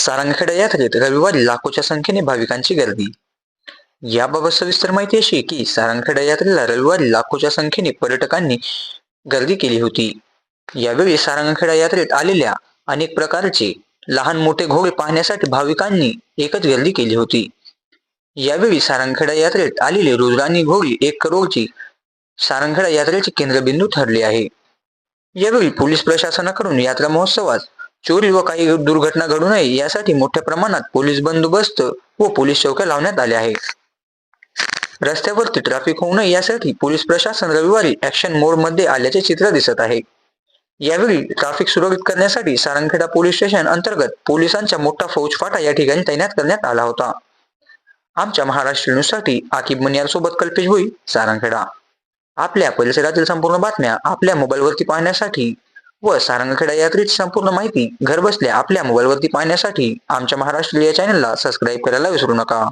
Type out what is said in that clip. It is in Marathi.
सारंगखेडा यात्रेत रविवारी लाखोच्या संख्येने भाविकांची गर्दी. याबाबत सविस्तर माहिती अशी की सारंगखेडा यात्रेला रविवारी लाखोच्या संख्येने पर्यटकांनी गर्दी केली होती. यावेळी सारंगखेडा यात्रेत आलेल्या अनेक प्रकारचे लहान मोठे घोडे पाहण्यासाठी भाविकांनी एकच गर्दी केली होती. यावेळी सारंगखेडा यात्रेत आलेले रुद्राणी घोडी 1 करोडची सारंगखेडा यात्रेचे केंद्रबिंदू ठरले आहे. यावेळी पोलीस प्रशासनाकडून यात्रा महोत्सवात चोरी व काही दुर्घटना घडू नये यासाठी मोठ्या प्रमाणात पोलीस बंदोबस्त व पोलीस चौक्या लावण्यात आल्या आहेत. रस्त्यावरती ट्रॅफिक होऊ नये यासाठी पोलीस प्रशासन रविवारी ऍक्शन मोड मध्ये आल्याचे चित्र दिसत आहे. यावेळी ट्रॅफिक सुरळीत करण्यासाठी सारंगखेडा पोलीस स्टेशन अंतर्गत पोलिसांचा मोठा फौजफाटा या ठिकाणी तैनात करण्यात आला होता. आमच्या महाराष्ट्र न्यूजसाठी आकिब मनियार सोबत कल्पेश भोई, सारंगखेडा. आपल्या परिसरातील संपूर्ण बातम्या आपल्या मोबाईलवरती पाहण्यासाठी व सारंगखेडा यात्रेची संपूर्ण माहिती घरबसल्या आपल्या मोबाईलवरती पाहण्यासाठी आमच्या महाराष्ट्र या चॅनलला सबस्क्राईब करायला विसरू नका.